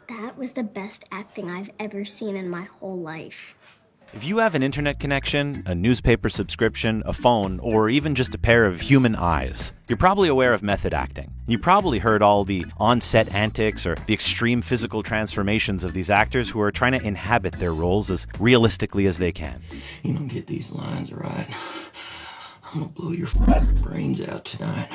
That was the best acting I've ever seen in my whole life. If you have an internet connection, a newspaper subscription, a phone, or even just a pair of human eyes, you're probably aware of method acting. You probably heard all the on-set antics or the extreme physical transformations of these actors who are trying to inhabit their roles as realistically as they can. You don't get these lines right, I'm gonna blow your brains out tonight.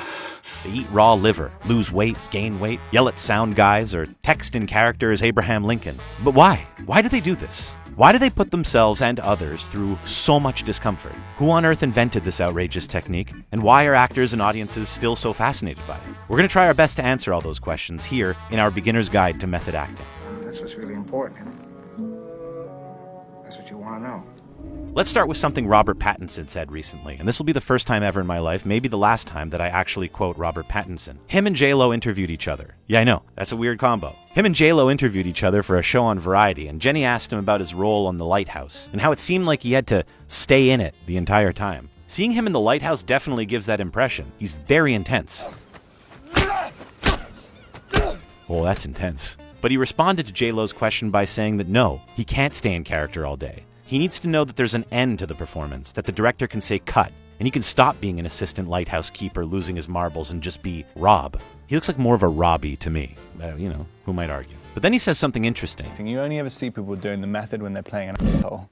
They eat raw liver, lose weight, gain weight, yell at sound guys, or text in character as Abraham Lincoln. But why? Why do they do this? Why do they put themselves and others through so much discomfort? Who on earth invented this outrageous technique? And why are actors and audiences still so fascinated by it? We're going to try our best to answer all those questions here in our Beginner's Guide to Method Acting. That's what's really important, isn't it? That's what you want to know. Let's start with something Robert Pattinson said recently, and this will be the first time ever in my life, maybe the last time, that I actually quote Robert Pattinson. Him and J-Lo interviewed each other. Yeah, I know, that's a weird combo. Him and J-Lo interviewed each other for a show on Variety, and Jenny asked him about his role on The Lighthouse, and how it seemed like he had to stay in it the entire time. Seeing him in The Lighthouse definitely gives that impression. He's very intense. Oh, that's intense. But he responded to J-Lo's question by saying that no, he can't stay in character all day. He needs to know that there's an end to the performance, that the director can say cut, and he can stop being an assistant lighthouse keeper losing his marbles and just be Rob. He looks like more of a Robbie to me. Who might argue? But then he says something interesting. You only ever see people doing the method when they're playing an asshole.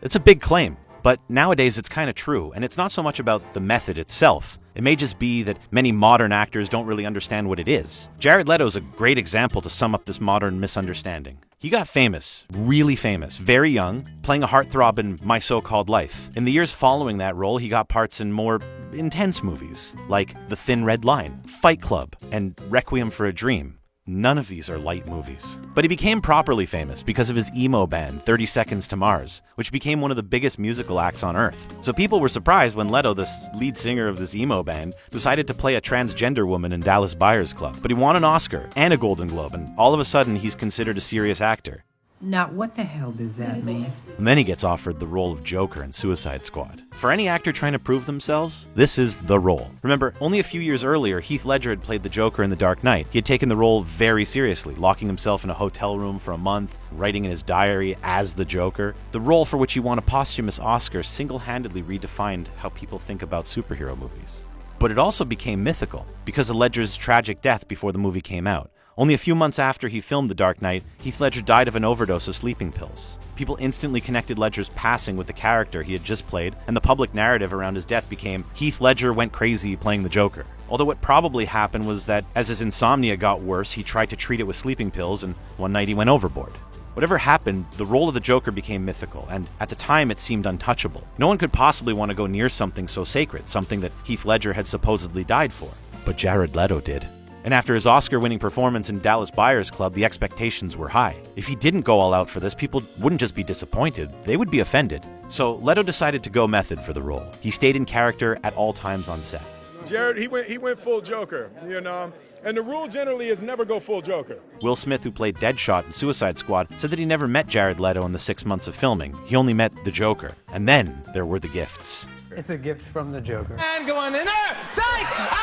It's a big claim, but nowadays it's kind of true, and it's not so much about the method itself. It may just be that many modern actors don't really understand what it is. Jared Leto's a great example to sum up this modern misunderstanding. He got famous, really famous, very young, playing a heartthrob in My So-Called Life. In the years following that role, he got parts in more intense movies, like The Thin Red Line, Fight Club, and Requiem for a Dream. None of these are light movies. But he became properly famous because of his emo band, 30 Seconds to Mars, which became one of the biggest musical acts on Earth. So people were surprised when Leto, the lead singer of this emo band, decided to play a transgender woman in Dallas Buyers Club. But he won an Oscar and a Golden Globe, and all of a sudden he's considered a serious actor. Now, what the hell does that mean? And then he gets offered the role of Joker in Suicide Squad. For any actor trying to prove themselves, this is the role. Remember, only a few years earlier, Heath Ledger had played the Joker in The Dark Knight. He had taken the role very seriously, locking himself in a hotel room for a month, writing in his diary as the Joker. The role for which he won a posthumous Oscar single-handedly redefined how people think about superhero movies. But it also became mythical because of Ledger's tragic death before the movie came out. Only a few months after he filmed The Dark Knight, Heath Ledger died of an overdose of sleeping pills. People instantly connected Ledger's passing with the character he had just played, and the public narrative around his death became Heath Ledger went crazy playing the Joker. Although what probably happened was that as his insomnia got worse, he tried to treat it with sleeping pills, and one night he went overboard. Whatever happened, the role of the Joker became mythical, and at the time it seemed untouchable. No one could possibly want to go near something so sacred, something that Heath Ledger had supposedly died for. But Jared Leto did. And after his Oscar-winning performance in Dallas Buyers Club, the expectations were high. If he didn't go all out for this, people wouldn't just be disappointed, they would be offended. So Leto decided to go method for the role. He stayed in character at all times on set. Jared, he went full Joker, and the rule generally is never go full Joker. Will Smith, who played Deadshot in Suicide Squad, said that he never met Jared Leto in the 6 months of filming. He only met the Joker. And then there were the gifts. It's a gift from the Joker. And going in there! Psych!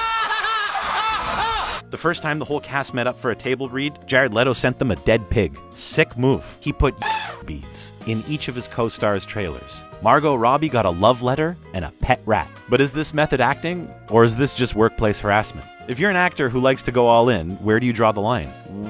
The first time the whole cast met up for a table read, Jared Leto sent them a dead pig. Sick move. He put beads in each of his co-stars' trailers. Margot Robbie got a love letter and a pet rat. But is this method acting, or is this just workplace harassment? If you're an actor who likes to go all in, where do you draw the line?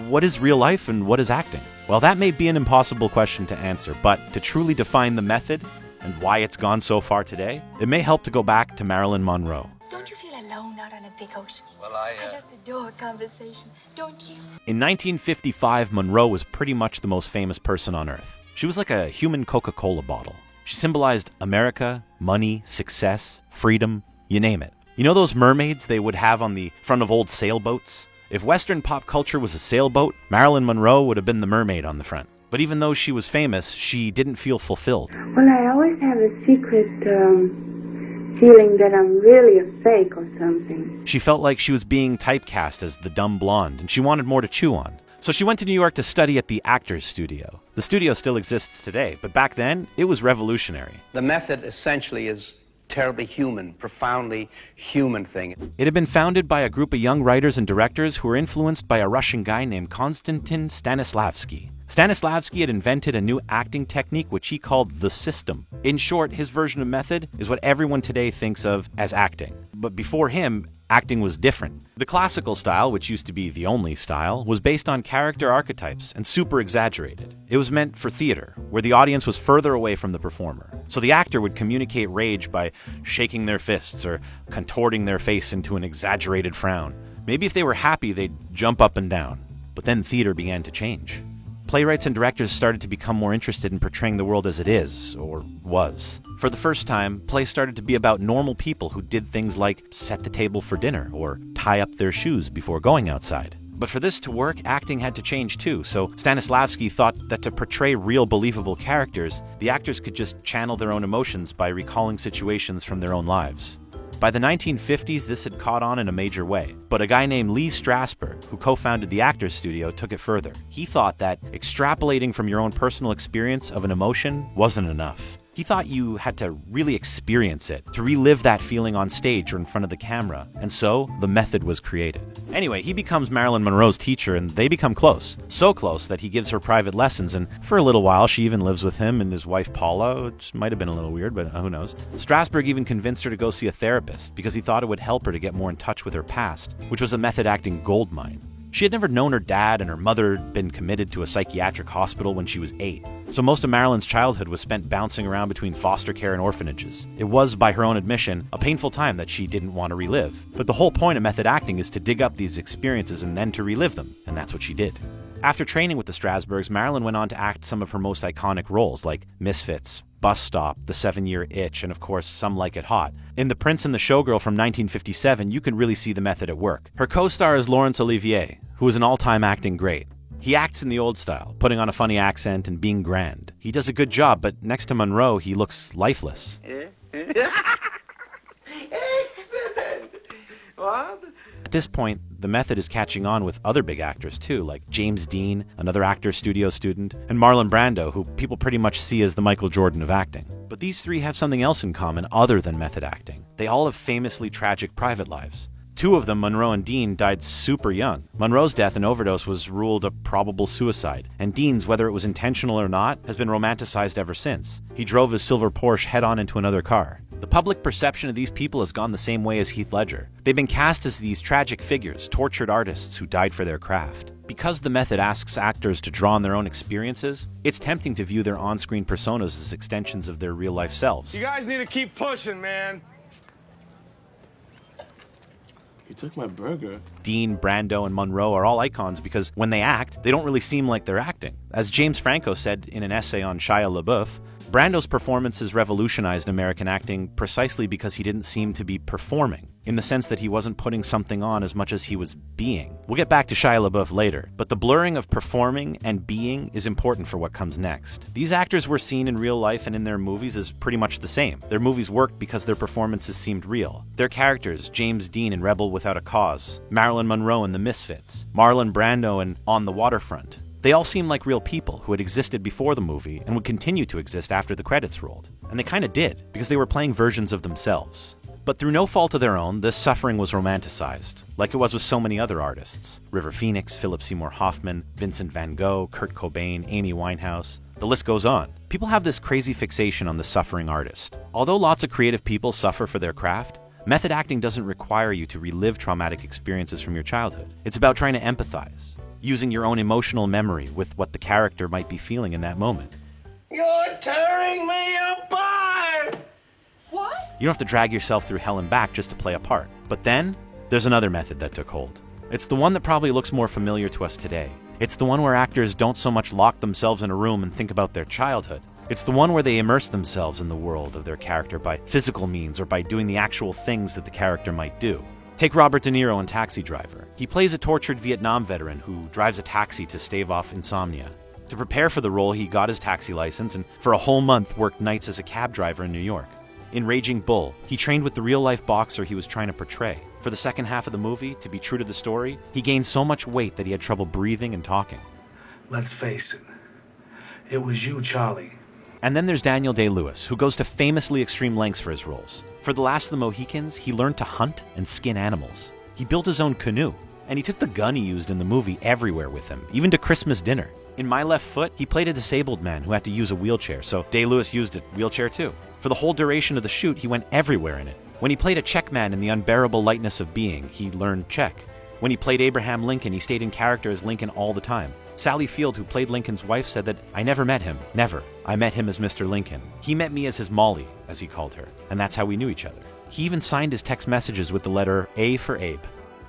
What is real life and what is acting? Well, that may be an impossible question to answer, but to truly define the method and why it's gone so far today, it may help to go back to Marilyn Monroe. Don't you feel alone out on a big ocean? Well, I just adore conversation, don't you? In 1955, Monroe was pretty much the most famous person on Earth. She was like a human Coca-Cola bottle. She symbolized America, money, success, freedom, you name it. You know those mermaids they would have on the front of old sailboats? If Western pop culture was a sailboat, Marilyn Monroe would have been the mermaid on the front. But even though she was famous, she didn't feel fulfilled. Well, I always have a secret feeling that I'm really a fake or something. She felt like she was being typecast as the dumb blonde, and she wanted more to chew on. So she went to New York to study at the Actors Studio. The studio still exists today, but back then, it was revolutionary. The method essentially is terribly human, profoundly human thing. It had been founded by a group of young writers and directors who were influenced by a Russian guy named Konstantin Stanislavski. Stanislavski had invented a new acting technique which he called the system. In short, his version of method is what everyone today thinks of as acting. But before him, acting was different. The classical style, which used to be the only style, was based on character archetypes and super exaggerated. It was meant for theater, where the audience was further away from the performer. So the actor would communicate rage by shaking their fists or contorting their face into an exaggerated frown. Maybe if they were happy, they'd jump up and down. But then theater began to change. Playwrights and directors started to become more interested in portraying the world as it is, or was. For the first time, plays started to be about normal people who did things like set the table for dinner or tie up their shoes before going outside. But for this to work, acting had to change too, so Stanislavski thought that to portray real believable characters, the actors could just channel their own emotions by recalling situations from their own lives. By the 1950s, this had caught on in a major way, but a guy named Lee Strasberg, who co-founded the Actors Studio, took it further. He thought that extrapolating from your own personal experience of an emotion wasn't enough. He thought you had to really experience it, to relive that feeling on stage or in front of the camera, and so the method was created. Anyway, he becomes Marilyn Monroe's teacher, and they become close. So close that he gives her private lessons, and for a little while she even lives with him and his wife Paula, which might have been a little weird, but who knows. Strasberg even convinced her to go see a therapist, because he thought it would help her to get more in touch with her past, which was a method acting goldmine. She had never known her dad, and her mother had been committed to a psychiatric hospital when she was 8. So most of Marilyn's childhood was spent bouncing around between foster care and orphanages. It was, by her own admission, a painful time that she didn't want to relive. But the whole point of method acting is to dig up these experiences and then to relive them, and that's what she did. After training with the Strasbergs, Marilyn went on to act some of her most iconic roles, like Misfits, Bus Stop, The 7-Year Itch, and of course, Some Like It Hot. In The Prince and the Showgirl from 1957, you can really see the method at work. Her co-star is Laurence Olivier, who is an all-time acting great. He acts in the old style, putting on a funny accent and being grand. He does a good job, but next to Monroe, he looks lifeless. Excellent. What? At this point, the method is catching on with other big actors too, like James Dean, another Actors Studio student, and Marlon Brando, who people pretty much see as the Michael Jordan of acting. But these three have something else in common other than method acting. They all have famously tragic private lives. Two of them, Monroe and Dean, died super young. Monroe's death and overdose was ruled a probable suicide, and Dean's, whether it was intentional or not, has been romanticized ever since. He drove his silver Porsche head-on into another car. The public perception of these people has gone the same way as Heath Ledger. They've been cast as these tragic figures, tortured artists who died for their craft. Because the method asks actors to draw on their own experiences, it's tempting to view their on-screen personas as extensions of their real-life selves. You guys need to keep pushing, man. You took my burger. Dean, Brando, and Monroe are all icons because when they act, they don't really seem like they're acting. As James Franco said in an essay on Shia LaBeouf, Brando's performances revolutionized American acting precisely because he didn't seem to be performing, in the sense that he wasn't putting something on as much as he was being. We'll get back to Shia LaBeouf later, but the blurring of performing and being is important for what comes next. These actors were seen in real life and in their movies as pretty much the same. Their movies worked because their performances seemed real. Their characters, James Dean in Rebel Without a Cause, Marilyn Monroe in The Misfits, Marlon Brando in On the Waterfront, they all seemed like real people who had existed before the movie and would continue to exist after the credits rolled. And they kind of did, because they were playing versions of themselves. But through no fault of their own, this suffering was romanticized, like it was with so many other artists. River Phoenix, Philip Seymour Hoffman, Vincent van Gogh, Kurt Cobain, Amy Winehouse. The list goes on. People have this crazy fixation on the suffering artist. Although lots of creative people suffer for their craft, method acting doesn't require you to relive traumatic experiences from your childhood. It's about trying to empathize, using your own emotional memory with what the character might be feeling in that moment. You're tearing me apart! What? You don't have to drag yourself through hell and back just to play a part. But then, there's another method that took hold. It's the one that probably looks more familiar to us today. It's the one where actors don't so much lock themselves in a room and think about their childhood. It's the one where they immerse themselves in the world of their character by physical means or by doing the actual things that the character might do. Take Robert De Niro in Taxi Driver. He plays a tortured Vietnam veteran who drives a taxi to stave off insomnia. To prepare for the role, he got his taxi license and for a whole month worked nights as a cab driver in New York. In Raging Bull, he trained with the real-life boxer he was trying to portray. For the second half of the movie, to be true to the story, he gained so much weight that he had trouble breathing and talking. Let's face it. It was you, Charlie. And then there's Daniel Day-Lewis, who goes to famously extreme lengths for his roles. For The Last of the Mohicans, he learned to hunt and skin animals. He built his own canoe, and he took the gun he used in the movie everywhere with him, even to Christmas dinner. In My Left Foot, he played a disabled man who had to use a wheelchair, so Day-Lewis used a wheelchair too. For the whole duration of the shoot, he went everywhere in it. When he played a Czech man in The Unbearable Lightness of Being, he learned Czech. When he played Abraham Lincoln, he stayed in character as Lincoln all the time. Sally Field, who played Lincoln's wife, said that, "I never met him. Never. I met him as Mr. Lincoln. He met me as his Molly," as he called her, and that's how we knew each other. He even signed his text messages with the letter A for Abe,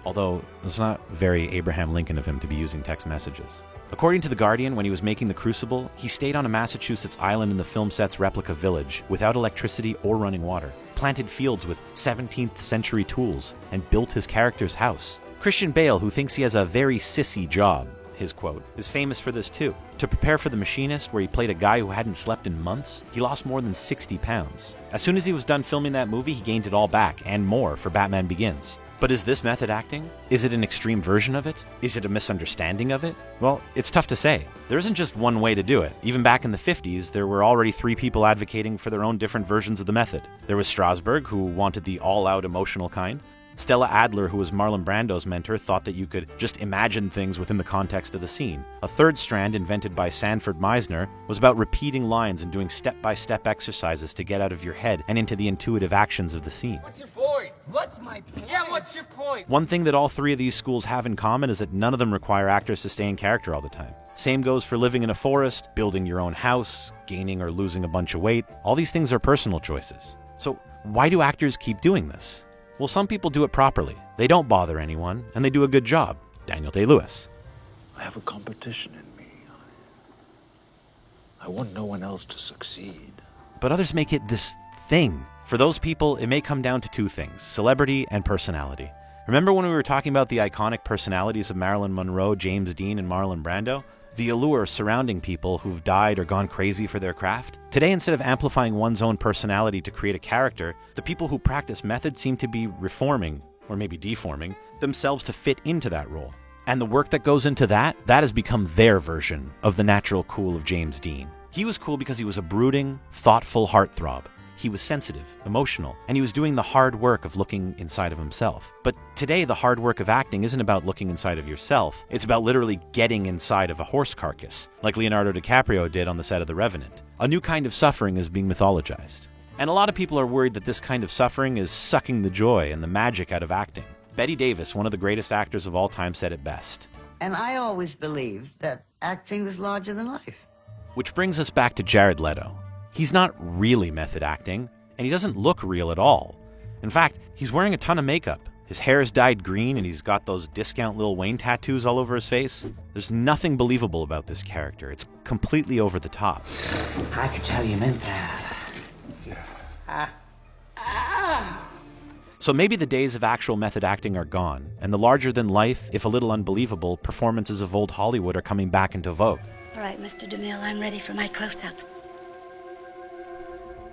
although it's not very Abraham Lincoln of him to be using text messages. According to The Guardian, when he was making The Crucible, he stayed on a Massachusetts island in the film set's replica village without electricity or running water, planted fields with 17th century tools, and built his character's house. Christian Bale, who thinks he has a very sissy job, his quote, is famous for this too. To prepare for The Machinist, where he played a guy who hadn't slept in months, he lost more than 60 pounds. As soon as he was done filming that movie, he gained it all back, and more, for Batman Begins. But is this method acting? Is it an extreme version of it? Is it a misunderstanding of it? Well, it's tough to say. There isn't just one way to do it. Even back in the 50s, there were already 3 people advocating for their own different versions of the method. There was Strasberg, who wanted the all-out emotional kind. Stella Adler, who was Marlon Brando's mentor, thought that you could just imagine things within the context of the scene. A third strand, invented by Sanford Meisner, was about repeating lines and doing step-by-step exercises to get out of your head and into the intuitive actions of the scene. What's your point? What's my point? Yeah, what's your point? One thing that all 3 of these schools have in common is that none of them require actors to stay in character all the time. Same goes for living in a forest, building your own house, gaining or losing a bunch of weight. All these things are personal choices. So why do actors keep doing this? Well, some people do it properly. They don't bother anyone, and they do a good job. Daniel Day-Lewis. I have a competition in me. I want no one else to succeed. But others make it this thing. For those people, it may come down to 2 things, celebrity and personality. Remember when we were talking about the iconic personalities of Marilyn Monroe, James Dean, and Marlon Brando? The allure surrounding people who've died or gone crazy for their craft? Today, instead of amplifying one's own personality to create a character, the people who practice method seem to be reforming, or maybe deforming, themselves to fit into that role. And the work that goes into that has become their version of the natural cool of James Dean. He was cool because he was a brooding, thoughtful heartthrob. He was sensitive, emotional, and he was doing the hard work of looking inside of himself. But today, the hard work of acting isn't about looking inside of yourself. It's about literally getting inside of a horse carcass, like Leonardo DiCaprio did on the set of The Revenant. A new kind of suffering is being mythologized. And a lot of people are worried that this kind of suffering is sucking the joy and the magic out of acting. Bette Davis, one of the greatest actors of all time, said it best. And I always believed that acting was larger than life. Which brings us back to Jared Leto. He's not really method acting, and he doesn't look real at all. In fact, he's wearing a ton of makeup. His hair is dyed green, and he's got those discount Lil Wayne tattoos all over his face. There's nothing believable about this character. It's completely over the top. I could tell you meant that. So maybe the days of actual method acting are gone, and the larger-than-life, if a little unbelievable, performances of old Hollywood are coming back into vogue. All right, Mr. DeMille, I'm ready for my close-up.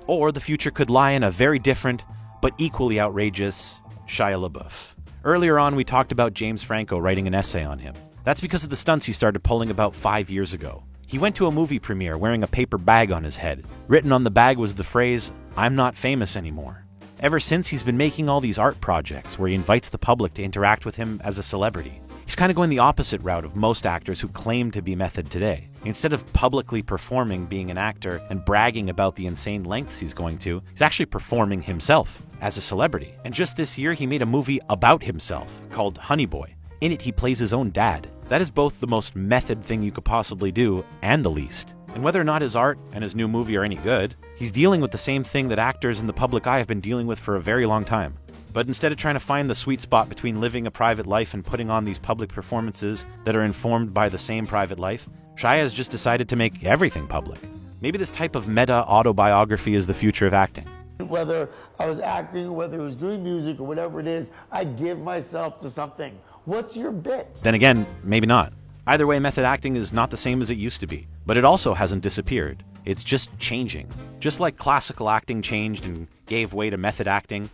Or the future could lie in a very different, but equally outrageous Shia LaBeouf. Earlier on, we talked about James Franco writing an essay on him. That's because of the stunts he started pulling about 5 years ago. He went to a movie premiere wearing a paper bag on his head. Written on the bag was the phrase, "I'm not famous anymore." Ever since, he's been making all these art projects where he invites the public to interact with him as a celebrity. He's kind of going the opposite route of most actors who claim to be method today. Instead of publicly performing being an actor and bragging about the insane lengths he's going to, he's actually performing himself as a celebrity. And just this year, he made a movie about himself called Honey Boy. In it, he plays his own dad. That is both the most method thing you could possibly do and the least. And whether or not his art and his new movie are any good, he's dealing with the same thing that actors in the public eye have been dealing with for a very long time. But instead of trying to find the sweet spot between living a private life and putting on these public performances that are informed by the same private life, Shia has just decided to make everything public. Maybe this type of meta-autobiography is the future of acting. Whether I was acting, whether I was doing music or whatever it is, I give myself to something. What's your bit? Then again, maybe not. Either way, method acting is not the same as it used to be, but it also hasn't disappeared. It's just changing. Just like classical acting changed and gave way to method acting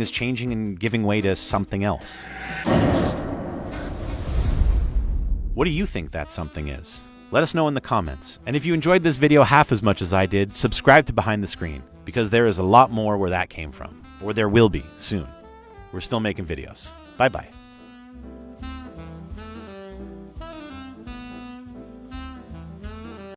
is changing and giving way to something else. What do you think that something is? Let us know in the comments. And if you enjoyed this video half as much as I did, subscribe to Behind the Screen, because there is a lot more where that came from. or there will be soon. We're still making videos. Bye-bye.